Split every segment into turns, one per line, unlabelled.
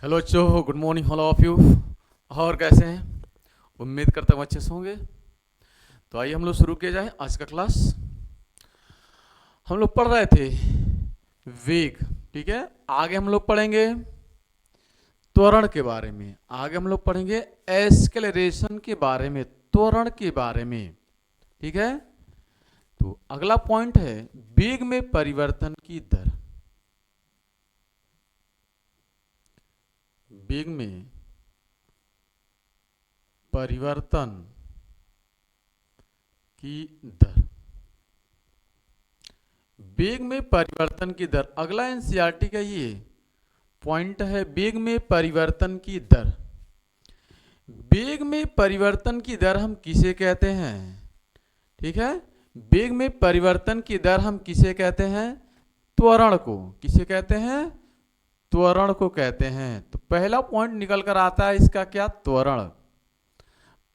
Hello बच्चों, good morning all of you. और कैसे हैं? उम्मीद करता हूँ अच्छे से होंगे। तो आइए हम लोग शुरू किया जाए आज का क्लास। हम लोग पढ़ रहे थे वेग, ठीक है। आगे हम लोग पढ़ेंगे त्वरण के बारे में, आगे हम लोग पढ़ेंगे एस्केलरेशन के बारे में, त्वरण के बारे में, ठीक है। तो अगला पॉइंट है वेग में परिवर्तन की दर। वेग में परिवर्तन की दर, वेग में परिवर्तन की दर। अगला एनसीईआरटी का ये पॉइंट है, वेग में परिवर्तन की दर। वेग में परिवर्तन की दर हम किसे कहते हैं? ठीक है, वेग में परिवर्तन की दर हम किसे कहते हैं? त्वरण को। किसे कहते हैं? त्वरण को कहते हैं। तो पहला पॉइंट निकल कर आता है इसका क्या? त्वरण।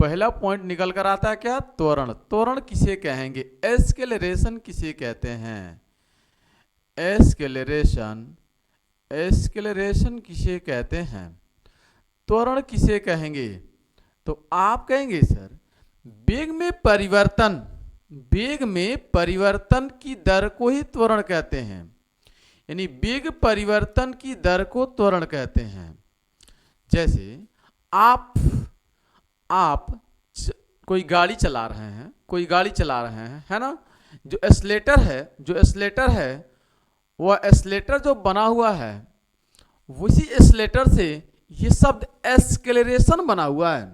पहला पॉइंट निकल कर आता है क्या? त्वरण। त्वरण किसे कहेंगे? एस्केलरेशन किसे कहते हैं? एस्केलरेशन। एस्केलरेशन किसे कहते हैं? त्वरण किसे कहेंगे? तो आप कहेंगे सर वेग में परिवर्तन, वेग में परिवर्तन की दर को ही त्वरण कहते हैं। यानी वेग परिवर्तन की दर को त्वरण कहते हैं। जैसे आप कोई गाड़ी चला रहे हैं, कोई गाड़ी चला रहे हैं, है ना। जो एस्लेटर है, जो एस्लेटर है, वह एस्लेटर जो बना हुआ है, उसी एस्लेटर से ये शब्द एस्केलरेशन बना हुआ है।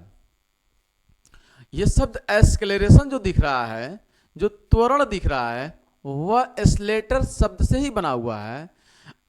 ये शब्द एस्केलरेशन जो दिख रहा है, जो त्वरण दिख रहा है, वह एस्लेटर शब्द से ही बना हुआ है।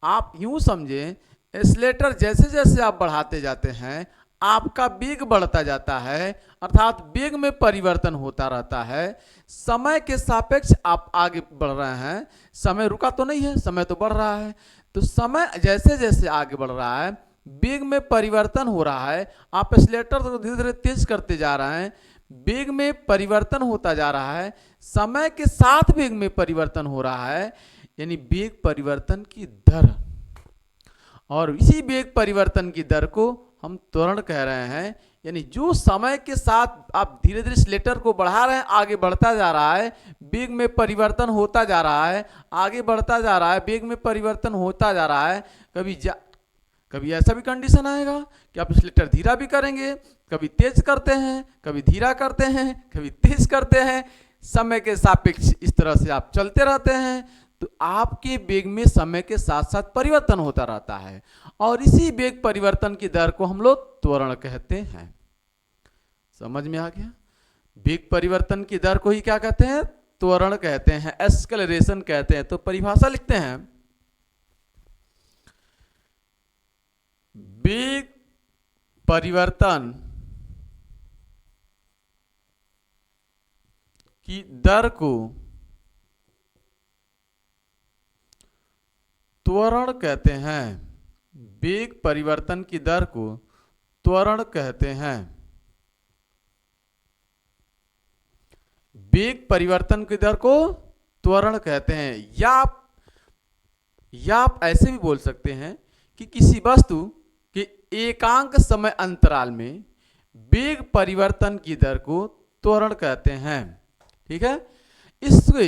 आप यूं समझे, एस्लेटर जैसे जैसे आप बढ़ाते जाते हैं, आपका वेग बढ़ता जाता है, अर्थात वेग में परिवर्तन होता रहता है। समय के सापेक्ष आप आगे बढ़ रहे हैं। समय रुका तो नहीं है, समय तो बढ़ रहा है। तो समय जैसे जैसे आगे बढ़ रहा है, वेग में परिवर्तन हो रहा है। आप एस्लेटर को धीरे धीरे तेज करते जा रहे हैं, वेग में परिवर्तन होता जा रहा है। समय के साथ वेग में परिवर्तन हो रहा है, यानी वेग परिवर्तन की दर। और इसी वेग परिवर्तन की दर को हम त्वरण कह रहे हैं। यानी जो समय के साथ आप धीरे धीरे स्लेटर को बढ़ा रहे हैं, आगे बढ़ता जा रहा है, वेग में परिवर्तन होता जा रहा है, आगे बढ़ता जा रहा है, वेग में परिवर्तन होता जा रहा है। कभी ऐसा भी कंडीशन आएगा कि आप स्लेटर धीरा भी करेंगे, कभी तेज करते हैं, कभी धीरा करते हैं, कभी तेज करते हैं। समय के सापेक्ष इस तरह से आप चलते रहते हैं, तो आपके वेग में समय के साथ साथ परिवर्तन होता रहता है। और इसी वेग परिवर्तन की दर को हम लोग त्वरण कहते हैं। समझ में आ गया? वेग परिवर्तन की दर को ही क्या कहते हैं? त्वरण कहते हैं, एस्केलरेशन कहते हैं। तो परिभाषा लिखते हैं, वेग परिवर्तन की दर को त्वरण कहते हैं। वेग परिवर्तन की दर को त्वरण कहते हैं। वेग परिवर्तन की दर को त्वरण कहते हैं। या आप ऐसे भी बोल सकते हैं कि किसी वस्तु के एकांक समय अंतराल में वेग परिवर्तन की दर को त्वरण कहते हैं। ठीक है, इसे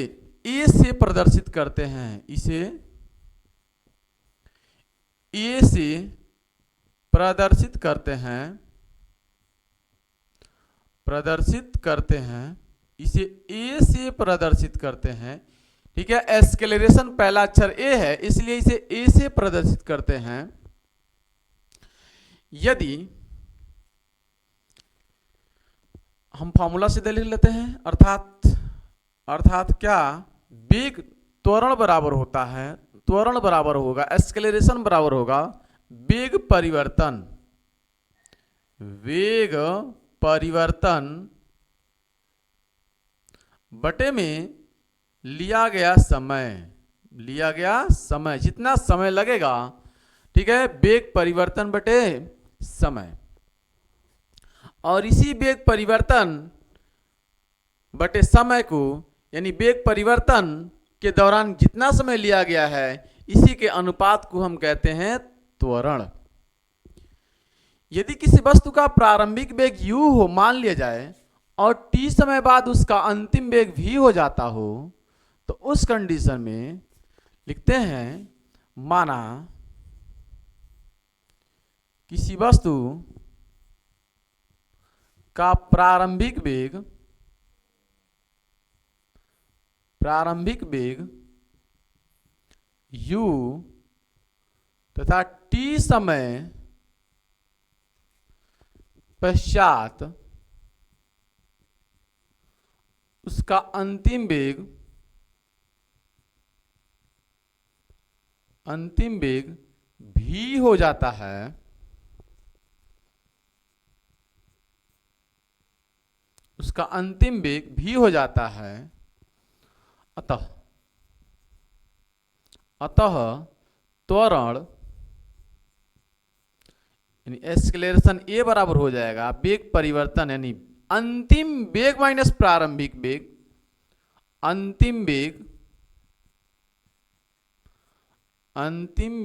ए से प्रदर्शित करते हैं। इसे ए से प्रदर्शित करते हैं, प्रदर्शित करते हैं। इसे ए से प्रदर्शित करते हैं। ठीक है, एस्केलरेशन पहला अक्षर ए है, इसलिए इसे ए से प्रदर्शित करते हैं। यदि हम फॉर्मूला सीधे लिख लेते हैं, अर्थात क्या? वेग त्वरण बराबर होता है, त्वरण बराबर होगा, एस्केलरेशन बराबर होगा वेग परिवर्तन, वेग परिवर्तन बटे में लिया गया समय, लिया गया समय, जितना समय लगेगा। ठीक है, वेग परिवर्तन बटे समय। और इसी वेग परिवर्तन बटे समय को, यानी वेग परिवर्तन के दौरान जितना समय लिया गया है, इसी के अनुपात को हम कहते हैं त्वरण। यदि किसी वस्तु का प्रारंभिक वेग u हो मान लिया जाए और t समय बाद उसका अंतिम वेग v हो जाता हो, तो उस कंडीशन में लिखते हैं माना किसी वस्तु का प्रारंभिक वेग u तथा t समय पश्चात उसका अंतिम वेग v हो जाता है, उसका अंतिम वेग v हो जाता है। अतः त्वरण यानी एक्सेलरेशन a बराबर हो जाएगा वेग परिवर्तन यानी अंतिम वेग माइनस प्रारंभिक वेग, अंतिम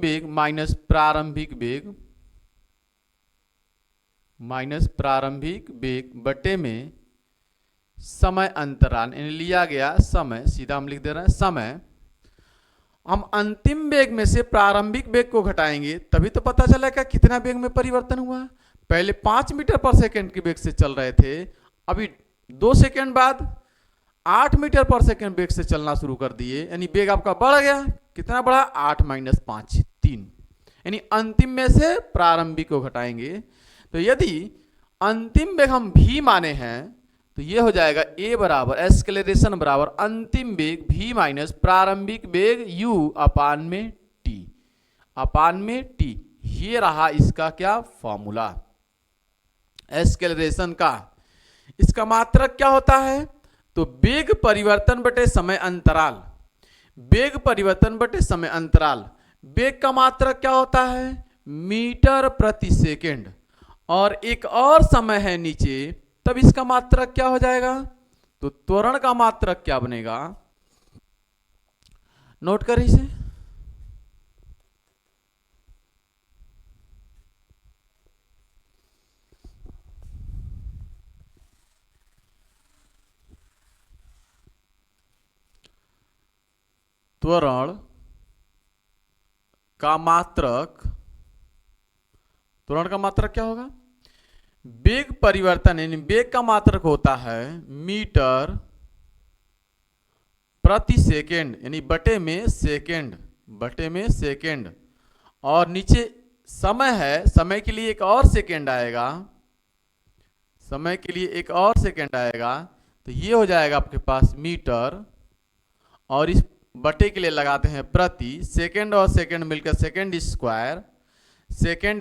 वेग माइनस प्रारंभिक वेग बटे में समय अंतराल यानी लिया गया समय, सीधा हम लिख दे रहे हैं समय। हम अंतिम वेग में से प्रारंभिक वेग को घटाएंगे तभी तो पता चलेगा कितना वेग में परिवर्तन हुआ। पहले 5 मीटर पर सेकंड के वेग से चल रहे थे, अभी 2 सेकंड बाद 8 मीटर पर सेकंड वेग से चलना शुरू कर दिए, यानी वेग आपका बढ़ गया। कितना बढ़ा? 8 - 5 3, यानी अंतिम में से प्रारंभिक को घटाएंगे। तो यदि अंतिम वेग हम v माने हैं तो ये हो जाएगा a बराबर एक्सेलरेशन बराबर अंतिम वेग v माइनस प्रारंभिक वेग u अपान में t। ये रहा इसका क्या फॉर्मूला एक्सेलरेशन का। इसका मात्रक क्या होता है? तो वेग परिवर्तन बटे समय अंतराल, वेग परिवर्तन बटे समय अंतराल। वेग का मात्रक क्या होता है? मीटर प्रति सेकंड, और एक और समय है नीचे, तब इसका मात्रक क्या हो जाएगा? तो त्वरण का मात्रक क्या बनेगा? नोट करें इसे। त्वरण का मात्रक क्या होगा? वेग परिवर्तन यानी वेग का मात्रक होता है मीटर प्रति सेकंड यानी बटे में सेकंड, और नीचे समय है, समय के लिए एक और सेकंड आएगा, तो ये हो जाएगा आपके पास मीटर, और इस बटे के लिए लगाते हैं प्रति। सेकंड और सेकंड मिलकर सेकंड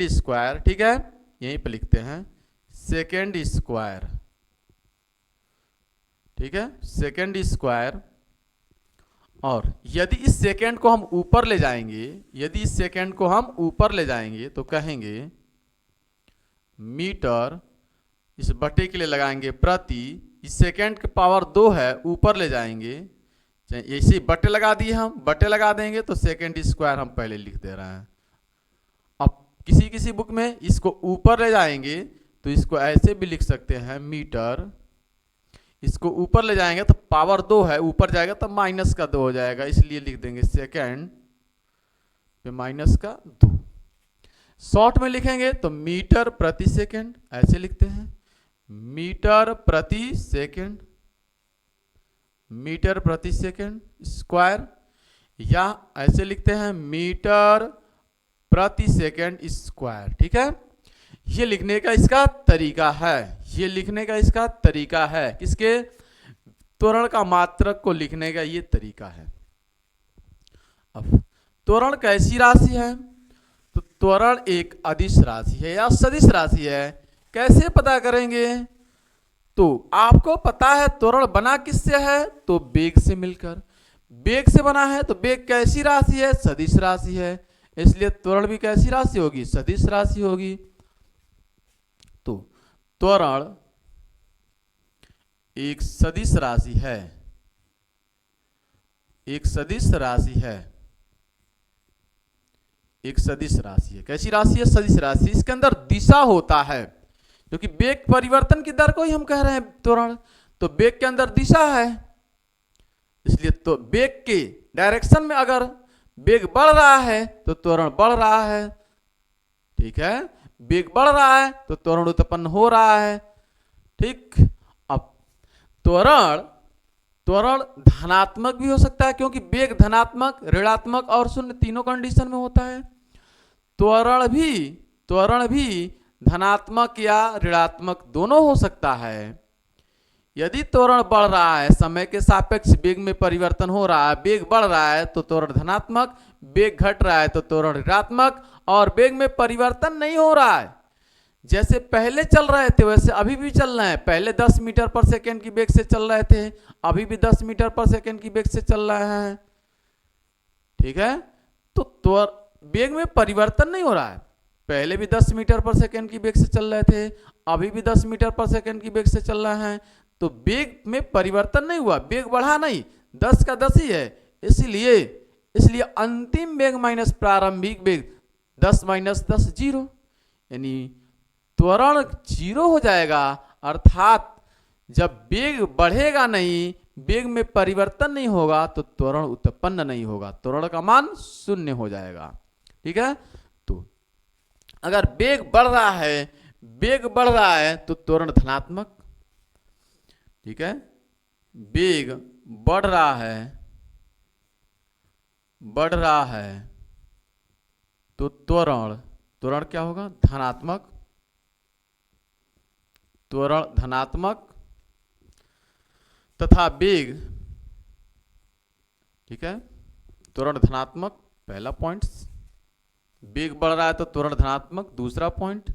स्क्वायर, ठीक है, यहीं पे लिखते हैं सेकंड स्क्वायर, ठीक है, सेकंड स्क्वायर। और यदि इस सेकंड को हम ऊपर ले जाएंगे, तो कहेंगे मीटर, इस बटे के लिए लगाएंगे प्रति, इस सेकंड के पावर 2 है, ऊपर ले जाएंगे, ऐसे बटे लगा दिए, हम बटे लगा देंगे तो सेकंड स्क्वायर हम पहले लिख दे रहे हैं। अब किसी बुक में इसको ऊपर ले जाएंगे तो इसको ऐसे भी लिख सकते हैं मीटर, इसको ऊपर ले जाएंगे तो पावर 2 है, ऊपर जाएगा तो माइनस का 2 हो जाएगा, इसलिए लिख देंगे सेकंड पे माइनस का 2। शॉर्ट में लिखेंगे तो मीटर प्रति सेकंड, ऐसे लिखते हैं मीटर प्रति सेकंड स्क्वायर, या ऐसे लिखते हैं मीटर प्रति सेकंड स्क्वायर, ठीक है। ये लिखने का इसका तरीका है, किसके? त्वरण का मात्रक को लिखने का ये तरीका है। अब त्वरण कैसी राशि है? तो त्वरण एक अदिश राशि है या सदिश राशि है। कैसे पता करेंगे? तो आपको पता है त्वरण बना किससे है? तो वेग से मिलकर, वेग से बना है। तो वेग कैसी राशि है? सदिश राशि है, इसलिए त्वरण भी कैसी राशि होगी? सदिश राशि होगी। तो त्वरण एक सदिश राशि है, एक सदिश राशि है। कैसी राशि है? सदिश राशि। इसके अंदर दिशा होता है, क्योंकि वेग परिवर्तन की दर को ही हम कह रहे हैं त्वरण, तो वेग के अंदर दिशा है, इसलिए तो वेग के डायरेक्शन में अगर वेग बढ़ रहा है तो त्वरण बढ़ रहा है। ठीक है, वेग बढ़ रहा है तो त्वरण उत्पन्न हो रहा है। ठीक, अब त्वरण धनात्मक भी हो सकता है, क्योंकि वेग धनात्मक, ऋणात्मक और शून्य तीनों कंडीशन में होता है। त्वरण भी धनात्मक या ऋणात्मक दोनों हो सकता है। यदि त्वरण बढ़ रहा है, समय के सापेक्ष वेग में परिवर्तन हो रहा है, वेग बढ़ रहा है तो त्वरण धनात्मक, वेग घट रहा है तो त्वरण ऋणात्मक, और वेग में परिवर्तन नहीं हो रहा है, जैसे पहले चल रहे थे वैसे अभी भी चल रहे हैं। पहले 10 मीटर पर सेकेंड की वेग से चल रहे थे, अभी भी 10 मीटर पर सेकेंड की वेग से चल रहे हैं। ठीक है, तो वेग में परिवर्तन नहीं हो रहा है, पहले भी 10 मीटर पर सेकेंड की वेग से चल रहे थे, अभी भी 10 मीटर पर सेकेंड की वेग से चल रहे हैं, तो वेग में परिवर्तन नहीं हुआ, वेग बढ़ा नहीं, 10 का 10 ही है। इसलिए अंतिम वेग माइनस प्रारंभिक वेग 10 माइनस 10 0, यानी त्वरण 0 हो जाएगा। अर्थात जब वेग बढ़ेगा नहीं, वेग में परिवर्तन नहीं होगा तो त्वरण उत्पन्न नहीं होगा, त्वरण का मान 0 हो जाएगा। ठीक है, तो अगर वेग बढ़ रहा है तो त्वरण धनात्मक। ठीक है, वेग बढ़ रहा है तो त्वरण क्या होगा? धनात्मक, त्वरण धनात्मक तथा वेग, ठीक है, त्वरण धनात्मक पहला पॉइंट, वेग बढ़ रहा है तो त्वरण धनात्मक। दूसरा पॉइंट,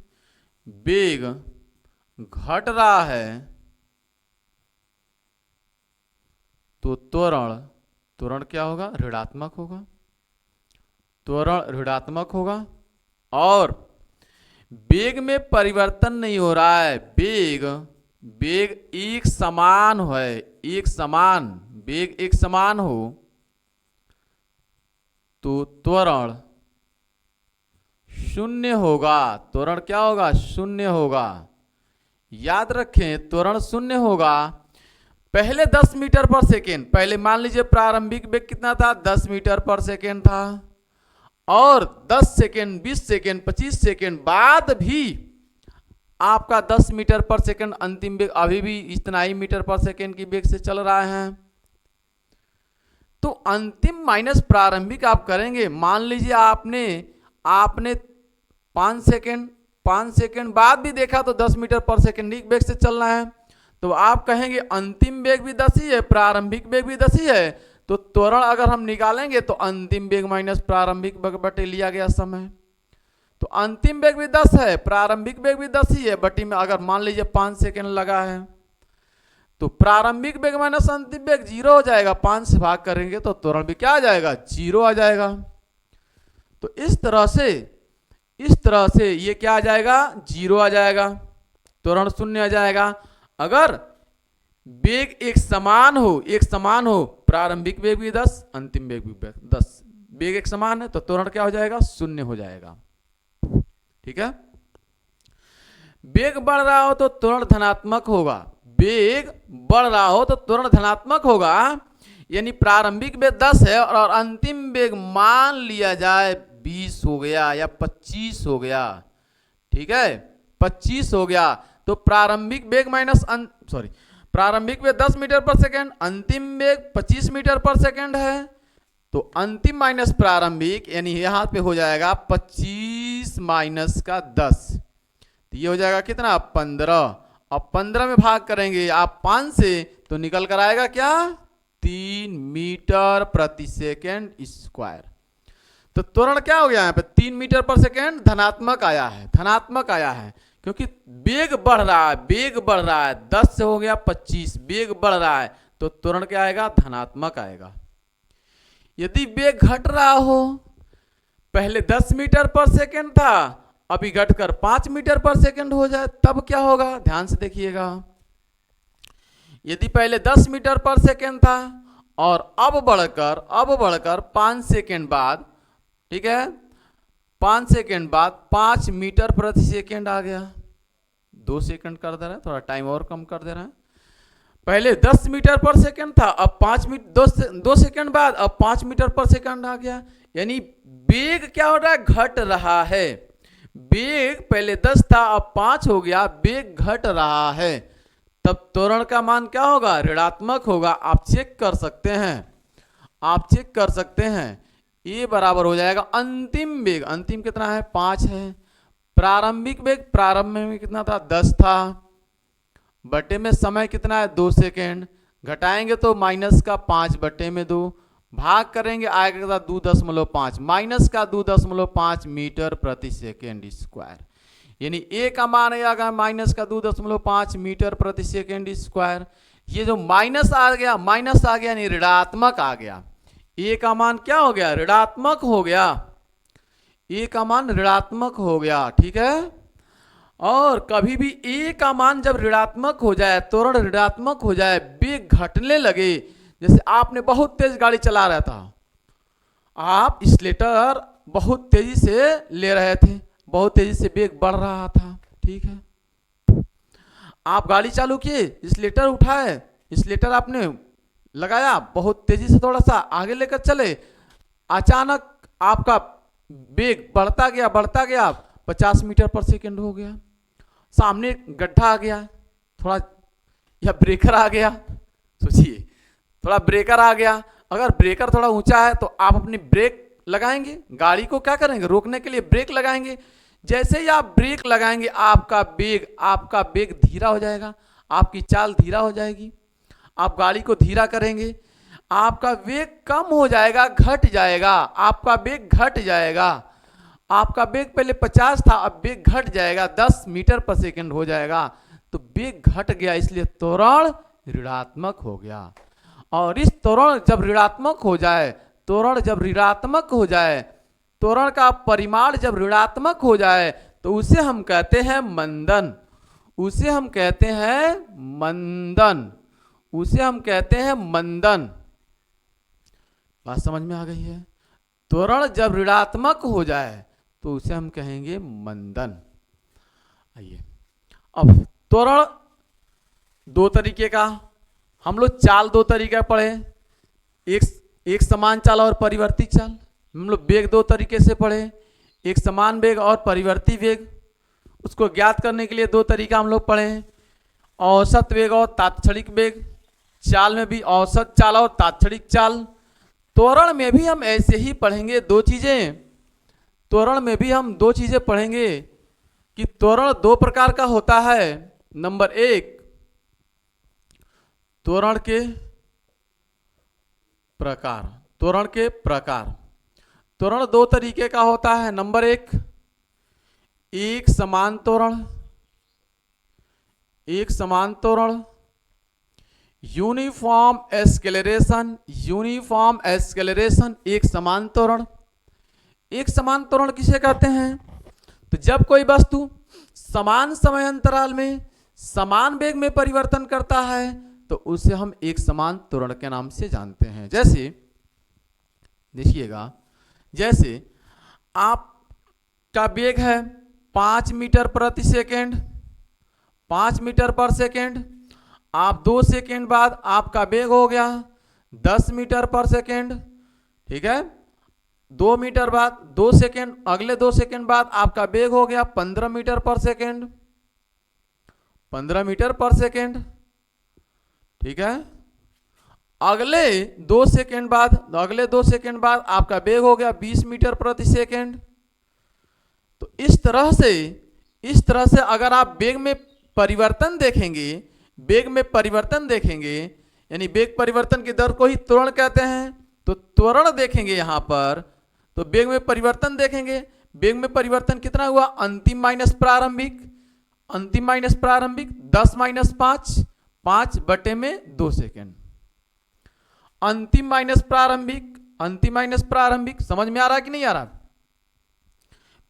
वेग घट रहा है तो त्वरण क्या होगा? ऋणात्मक होगा, त्वरण ऋणात्मक होगा। और वेग में परिवर्तन नहीं हो रहा है, वेग एक समान है, वेग एक समान हो तो त्वरण 0 होगा, त्वरण क्या होगा? 0 होगा। याद रखें, त्वरण 0 होगा। पहले 10 मीटर पर सेकेंड, पहले मान लीजिए प्रारंभिक वेग कितना था? 10 मीटर पर सेकेंड था, और 10 सेकेंड, 20 सेकेंड, 25 सेकेंड बाद भी आपका 10 मीटर पर सेकेंड अंतिम वेग अभी भी इतना ही मीटर पर सेकेंड की वेग से चल रहा है। तो अंतिम माइनस प्रारंभिक आप करेंगे, मान लीजिए आपने 5 सेकेंड बाद भी देखा तो 10 मीटर पर सेकेंड वेग से चल रहा है, तो आप कहेंगे अंतिम वेग भी 10 ही है, प्रारंभिक वेग भी 10 ही है, तो त्वरण अगर हम निकालेंगे तो अंतिम वेग माइनस प्रारंभिक वेग बटे लिया गया समय, तो अंतिम वेग भी 10 है, प्रारंभिक वेग भी 10 ही है, बटी में अगर मान लीजिए 5 सेकेंड लगा है तो प्रारंभिक वेग माइनस अंतिम वेग 0 हो जाएगा, 5 से भाग करेंगे तो त्वरण भी क्या आ जाएगा? 0 आ जाएगा। तो इस तरह से ये क्या आ जाएगा? 0 आ जाएगा, त्वरण 0 आ जाएगा। अगर वेग एक समान हो, प्रारंभिक वेग भी 10, अंतिम वेग भी 10, वेग एक समान है तो त्वरण क्या हो जाएगा? 0 हो जाएगा। ठीक है, वेग बढ़ रहा हो तो त्वरण धनात्मक होगा, वेग बढ़ रहा हो तो त्वरण धनात्मक होगा, यानी प्रारंभिक वेग 10 है और अंतिम वेग मान लिया जाए 20 हो गया या 25 हो गया। ठीक है, 25 हो गया तो प्रारंभिक वेग प्रारंभिक वेग 10 मीटर पर सेकेंड, अंतिम वेग 25 मीटर पर सेकेंड है, तो अंतिम माइनस प्रारंभिक यानी यहां पे हो जाएगा 25 माइनस का 10, तो ये हो जाएगा कितना? 15। अब 15 में भाग करेंगे आप 5 से तो निकल कर आएगा क्या? 3 मीटर प्रति सेकेंड स्क्वायर। तो त्वरण क्या हो गया? यहाँ पे 3 मीटर पर सेकेंड धनात्मक आया है, क्योंकि वेग बढ़ रहा है, 10 से हो गया 25, वेग बढ़ रहा है तो त्वरण क्या आएगा? धनात्मक आएगा। यदि वेग घट रहा हो, पहले 10 मीटर पर सेकेंड था, अभी घटकर 5 मीटर पर सेकेंड हो जाए तब क्या होगा? ध्यान से देखिएगा, यदि पहले 10 मीटर पर सेकेंड था और अब बढ़कर 5 सेकेंड बाद, ठीक है, 5 सेकेंड बाद 5 मीटर प्रति सेकेंड आ गया। 2 सेकेंड कर दे रहे हैं, थोड़ा टाइम और कम कर दे रहे हैं। पहले 10 मीटर पर सेकेंड था, अब 2 सेकेंड बाद अब 5 मीटर पर सेकेंड आ गया। यानी वेग क्या हो रहा है, घट रहा है। वेग पहले 10 था, अब 5 हो गया, वेग घट रहा है। तब त्वरण का मान क्या होगा, ऋणात्मक होगा। आप चेक कर सकते हैं, आप चेक कर सकते हैं। ये बराबर हो जाएगा अंतिम वेग, अंतिम कितना है 5 है। प्रारंभिक वेग, प्रारंभ में कितना था 10 था, बटे में समय कितना है 2 सेकेंड, घटाएंगे तो माइनस का 5/2, भाग करेंगे आएगा 2.5, माइनस का 2.5 मीटर प्रति सेकेंड स्क्वायर। यानी ए का मान आएगा माइनस का 2.5 मीटर प्रति सेकेंड स्क्वायर। ये जो माइनस आ गया, माइनस आ गया यानी ऋणात्मक आ गया। ए का मान क्या हो गया, ऋणात्मक हो गया। ए का मान ऋणात्मक हो गया, ठीक है। और कभी भी ए का मान जब ऋणात्मक हो जाए, त्वरण ऋणात्मक हो जाए, वेग घटने लगे, जैसे आपने बहुत तेज गाड़ी चला रहा था, आप एक्सीलरेटर बहुत तेजी से ले रहे थे, बहुत तेजी से वेग बढ़ रहा था, ठीक है। आप गाड़ी चालू किए, एक्सीलरेटर उठाए, एक्सीलरेटर आपने लगाया, बहुत तेजी से थोड़ा सा आगे लेकर चले, अचानक आपका वेग बढ़ता गया, बढ़ता गया, 50 मीटर पर सेकेंड हो गया। सामने गड्ढा आ गया थोड़ा, या ब्रेकर आ गया, सोचिए थोड़ा ब्रेकर आ गया। अगर ब्रेकर थोड़ा ऊंचा है तो आप अपनी ब्रेक लगाएंगे, गाड़ी को क्या करेंगे, रोकने के लिए ब्रेक लगाएंगे। जैसे ही आप ब्रेक लगाएंगे आपका वेग धीरा हो जाएगा, आपकी चाल धीरा हो जाएगी। आप गाड़ी को धीरा करेंगे, आपका वेग कम हो जाएगा, घट जाएगा, आपका वेग घट जाएगा। आपका वेग पहले 50 था, अब वेग घट जाएगा, 10 मीटर पर सेकेंड हो जाएगा। तो वेग घट गया, इसलिए त्वरण ऋणात्मक हो गया। और इस त्वरण जब ऋणात्मक हो जाए, त्वरण जब ऋणात्मक हो जाए, त्वरण का परिमाण जब ऋणात्मक हो जाए, तो उसे हम कहते हैं मंदन, उसे हम कहते हैं मंदन, उसे हम कहते हैं मंदन। बात समझ में आ गई है। त्वरण जब ऋणात्मक हो जाए तो उसे हम कहेंगे मंदन। आइए अब त्वरण 2 तरीके का, हम लोग चाल 2 तरीके पढ़े, एक समान चाल और परिवर्ती चाल। हम लोग वेग 2 तरीके से पढ़े, एक समान वेग और परिवर्ती वेग। उसको ज्ञात करने के लिए 2 तरीका हम लोग पढ़े, औसत वेग और तात्क्षणिक वेग। चाल में भी औसत चाल और तात्क्षणिक चाल। त्वरण में भी हम ऐसे ही पढ़ेंगे 2 चीजें। त्वरण में भी हम 2 चीजें पढ़ेंगे कि त्वरण 2 प्रकार का होता है। नंबर 1, त्वरण के प्रकार, त्वरण के प्रकार। त्वरण 2 तरीके का होता है। नंबर 1, एक समान त्वरण, एक समान त्वरण, यूनिफॉर्म एक्सेलरेशन, यूनिफॉर्म एक्सेलरेशन, एक समान त्वरण। एक समान त्वरण किसे कहते हैं, तो जब कोई वस्तु समान समय अंतराल में समान वेग में परिवर्तन करता है तो उसे हम एक समान त्वरण के नाम से जानते हैं। जैसे देखिएगा, जैसे आपका वेग है 5 मीटर प्रति सेकेंड, 5 मीटर पर सेकेंड। आप 2 सेकेंड बाद आपका वेग हो गया 10 मीटर पर सेकेंड, ठीक है। 2 मीटर बाद 2 सेकेंड, अगले 2 सेकेंड बाद आपका वेग हो गया 15 मीटर पर सेकेंड, 15 मीटर पर सेकेंड, ठीक है। अगले 2 सेकेंड बाद आपका वेग हो गया 20 मीटर प्रति सेकेंड। तो इस तरह से अगर आप वेग में परिवर्तन देखेंगे, वेग में परिवर्तन देखेंगे, यानी वेग परिवर्तन की दर को ही त्वरण कहते हैं। तो त्वरण देखेंगे यहां पर, तो वेग में परिवर्तन देखेंगे। वेग में परिवर्तन कितना हुआ, अंतिम माइनस प्रारंभिक, अंतिम माइनस प्रारंभिक 10 माइनस 5, 5/2 सेकेंड। अंतिम माइनस प्रारंभिक, अंतिम माइनस प्रारंभिक, समझ में आ रहा है कि नहीं आ रहा।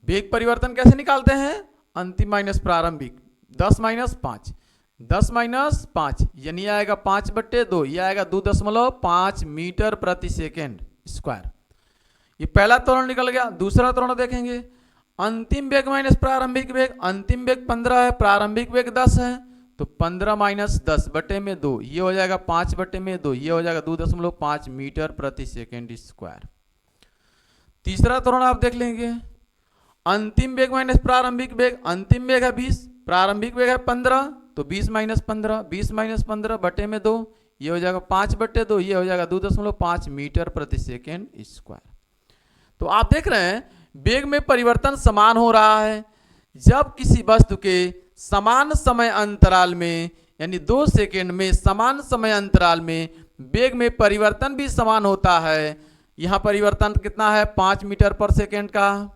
वेग परिवर्तन कैसे निकालते हैं, अंतिम माइनस प्रारंभिक, 10 माइनस 5, 10 माइनस 5 यानी आएगा 5/2, ये आएगा 2.5 मीटर प्रति सेकेंड स्क्वायर। ये पहला त्वरण निकल गया। दूसरा त्वरण देखेंगे, अंतिम वेग माइनस प्रारंभिक वेग, अंतिम वेग 15 है, प्रारंभिक वेग 10 है, तो 15 माइनस 10 बटे में 2, ये हो जाएगा 5 बटे में 2, ये हो जाएगा 2.5 मीटर प्रति सेकेंड स्क्वायर। तीसरा त्वरण आप देख लेंगे, अंतिम वेग माइनस प्रारंभिक वेग, अंतिम वेग है 20, प्रारंभिक वेग है 15, तो 20 माइनस 15, 20 माइनस 15 बटे में 2, ये हो जाएगा 5 बटे 2, ये हो जाएगा 2.5 मीटर प्रति सेकेंड स्क्वायर। तो आप देख रहे हैं वेग में परिवर्तन समान हो रहा है। जब किसी वस्तु के समान समय अंतराल में, यानी 2 सेकेंड में समान समय अंतराल में वेग में परिवर्तन भी समान होता है। यहाँ परिवर्तन कितना है 5 मीटर पर सेकेंड का,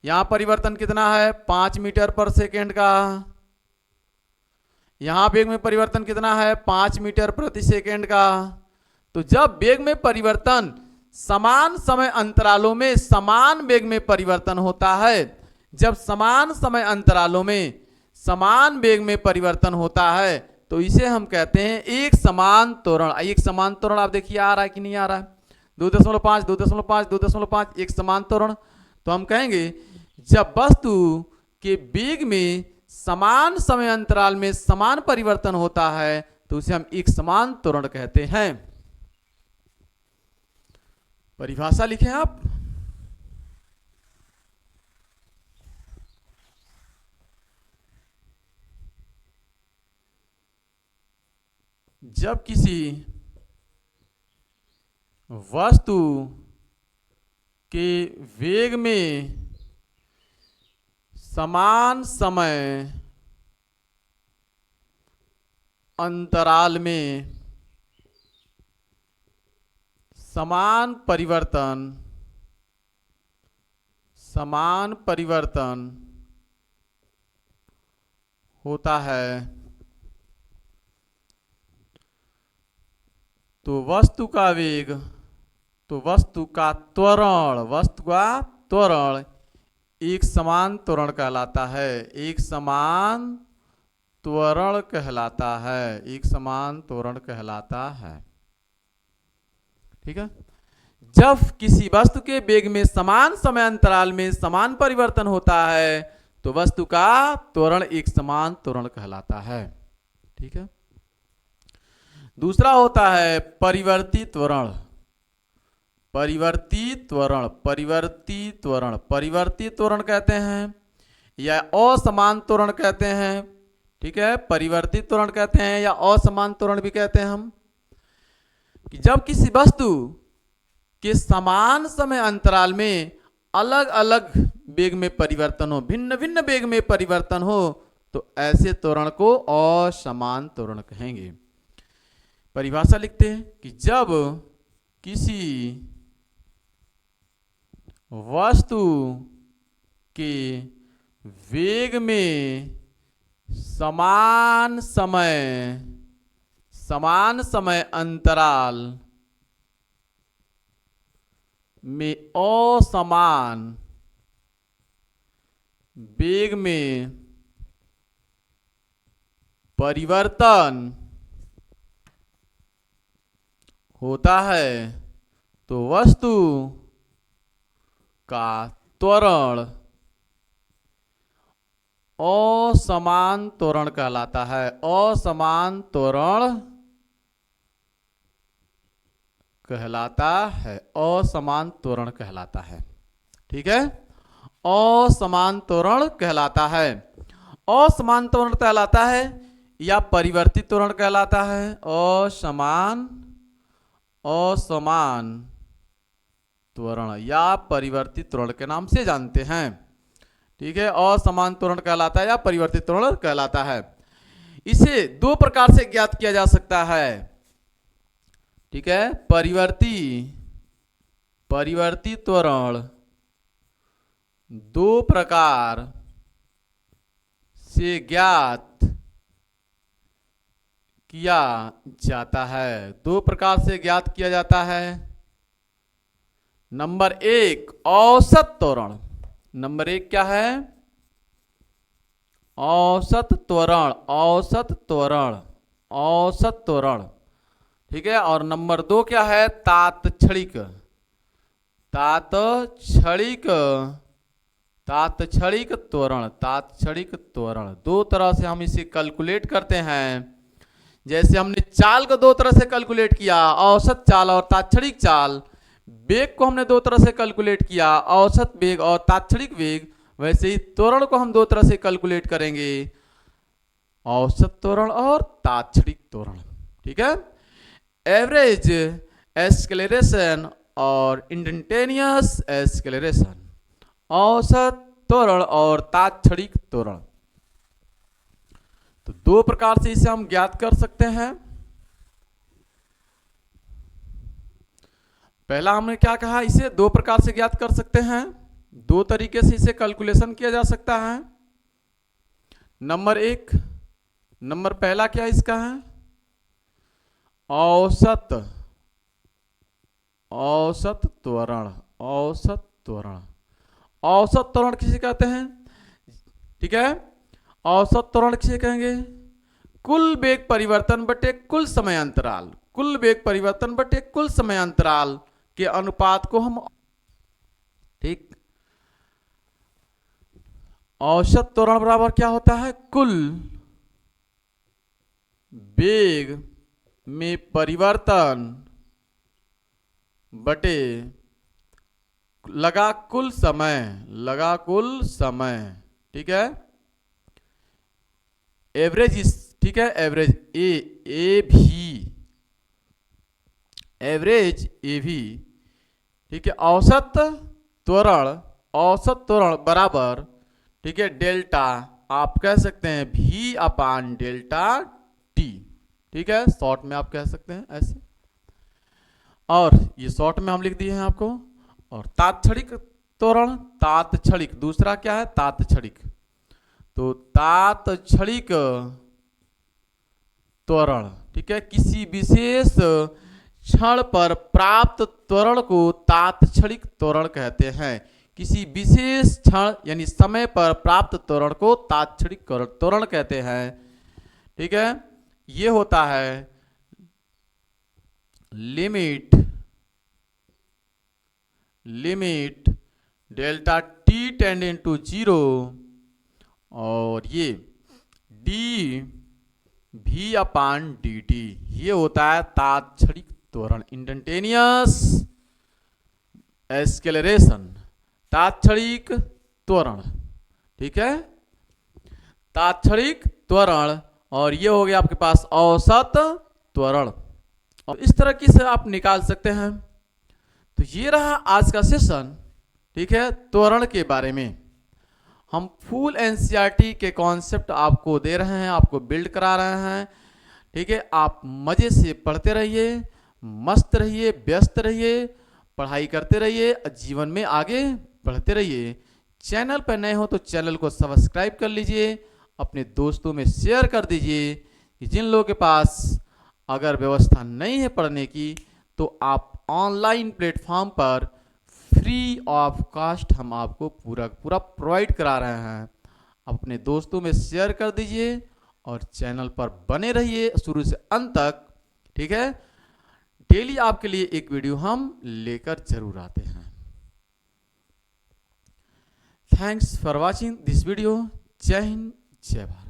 यहाँ परिवर्तन कितना है 5 मीटर पर सेकेंड का, यहाँ वेग में परिवर्तन कितना है 5 मीटर प्रति सेकेंड का। तो जब वेग में परिवर्तन समान समय अंतरालों में समान वेग में परिवर्तन होता है, जब समान समय अंतरालों में समान वेग में परिवर्तन होता है, तो इसे हम कहते हैं एक समान त्वरण। एक समान त्वरण आप देखिए आ रहा है कि नहीं आ रहा है, 2.5 2.5 2.5 एक समान त्वरण। तो हम कहेंगे जब वस्तु के वेग में समान समय अंतराल में समान परिवर्तन होता है, तो उसे हम एक समान त्वरण कहते हैं। परिभाषा लिखें आप, जब किसी वस्तु के वेग में समान समय अंतराल में समान परिवर्तन होता है, तो वस्तु का वेग, तो वस्तु का त्वरण एक समान त्वरण कहलाता है, एक समान त्वरण कहलाता है, एक समान त्वरण कहलाता है। ठीक है, जब किसी वस्तु के वेग में समान समय अंतराल में समान परिवर्तन होता है, तो वस्तु का त्वरण एक समान त्वरण कहलाता है। ठीक है, दूसरा होता है परिवर्ती त्वरण। परिवर्ती त्वरण कहते हैं या असमान त्वरण कहते हैं। ठीक है, परिवर्ती त्वरण कहते हैं या असमान त्वरण भी कहते हैं हम, कि जब किसी वस्तु के समान समय अंतराल में अलग अलग वेग में परिवर्तन हो, भिन्न भिन्न वेग में परिवर्तन हो, तो ऐसे त्वरण को असमान त्वरण कहेंगे। परिभाषा लिखते हैं कि जब किसी वस्तु के वेग में समान समय अंतराल में असमान वेग में परिवर्तन होता है, तो वस्तु का त्वरण असमान त्वरण कहलाता है। असमान त्वरण कहलाता है, असमान त्वरण कहलाता है। ठीक है, असमान त्वरण कहलाता है। असमान त्वरण कहलाता है या परिवर्तित त्वरण कहलाता है। असमान त्वरण या परिवर्तित त्वरण के नाम से जानते हैं। ठीक है, असमान त्वरण कहलाता है या परिवर्तित त्वरण कहलाता है। इसे दो प्रकार से ज्ञात किया जा सकता है। ठीक है, परिवर्ती त्वरण दो प्रकार से ज्ञात किया जाता है। दो प्रकार से ज्ञात किया जाता है। नंबर एक औसत त्वरण। नंबर एक क्या है? औसत त्वरण। औसत त्वरण, औसत त्वरण। ठीक है, और नंबर दो क्या है? तात्क्षणिक। तात्क्षणिक तात्क्षणिक त्वरण, तात्क्षणिक त्वरण दो तरह से हम इसे कैलकुलेट करते हैं। जैसे हमने चाल को दो तरह से कैलकुलेट किया, औसत चाल और तात्क्षणिक चाल। वेग को हमने दो तरह से कैलकुलेट किया, औसत वेग और तात्क्षणिक वेग। वैसे ही त्वरण को हम दो तरह से कैलकुलेट करेंगे, औसत त्वरण और तात्क्षणिक त्वरण। ठीक है, एवरेज एक्सेलरेशन और इंस्टेंटेनियस एक्सेलरेशन, औसत त्वरण और तात्क्षणिक त्वरण। तो दो प्रकार से इसे हम ज्ञात कर सकते हैं। पहला हमने क्या कहा, इसे दो प्रकार से ज्ञात कर सकते हैं, दो तरीके से इसे कैलकुलेशन किया जा सकता है। नंबर एक, नंबर पहला क्या इसका है, औसत, औसत त्वरण, औसत त्वरण। औसत त्वरण किसे कहते हैं? ठीक है, औसत त्वरण किसे कहेंगे? कुल वेग परिवर्तन बटे कुल समय अंतराल, कुल वेग परिवर्तन बटे कुल समय अंतराल के अनुपात को हम, ठीक, औसत त्वरण बराबर क्या होता है? कुल वेग में परिवर्तन बटे लगा कुल समय, लगा कुल समय। ठीक है, एवरेज इस, ठीक है, एवरेज ए भी, एवरेज ए भी। ठीक है, औसत त्वरण, औसत त्वरण बराबर, ठीक है, डेल्टा, आप कह सकते हैं भी अपान डेल्टा टी। ठीक है, शॉर्ट में आप कह सकते हैं ऐसे, और ये शॉर्ट में हम लिख दिए हैं आपको। और तात्क्षणिक त्वरण, तात्क्षणिक दूसरा क्या है? तात्क्षणिक। तो तात्क्षणिक त्वरण, ठीक है, किसी विशेष क्षण पर प्राप्त त्वरण को तात्क्षणिक त्वरण कहते हैं। किसी विशेष क्षण यानी समय पर प्राप्त त्वरण को तात्क्षणिक त्वरण कहते हैं। ठीक है, ये होता है limit, limit delta t tending to zero, और ये डी भी अपान डी टी, ये होता है तात्क्षणिक त्वरण, इंस्टेंटेनियस एक्सेलरेशन, तात्क्षणिक त्वरण। ठीक है, तात्क्षणिक त्वरण, और ये हो गया आपके पास औसत त्वरण। और इस तरह की से आप निकाल सकते हैं। तो ये रहा आज का सेशन, ठीक है, त्वरण के बारे में। हम फुल एनसीईआरटी के कॉन्सेप्ट आपको दे रहे हैं, आपको बिल्ड करा रहे हैं। ठीक है, आप मजे से पढ़ते रहिए, मस्त रहिए, व्यस्त रहिए, पढ़ाई करते रहिए, जीवन में आगे बढ़ते रहिए। चैनल पर नए हो तो चैनल को सब्सक्राइब कर लीजिए, अपने दोस्तों में शेयर कर दीजिए कि जिन लोगों के पास अगर व्यवस्था नहीं है पढ़ने की, तो आप ऑनलाइन प्लेटफॉर्म पर फ्री ऑफ कॉस्ट हम आपको पूरा पूरा प्रोवाइड करा रहे हैं। अपने दोस्तों में शेयर कर दीजिए और चैनल पर बने रहिए शुरू से अंत तक। ठीक है, डेली आपके लिए एक वीडियो हम लेकर जरूर आते हैं। Thanks for watching this video. जय हिंद, जय भारत।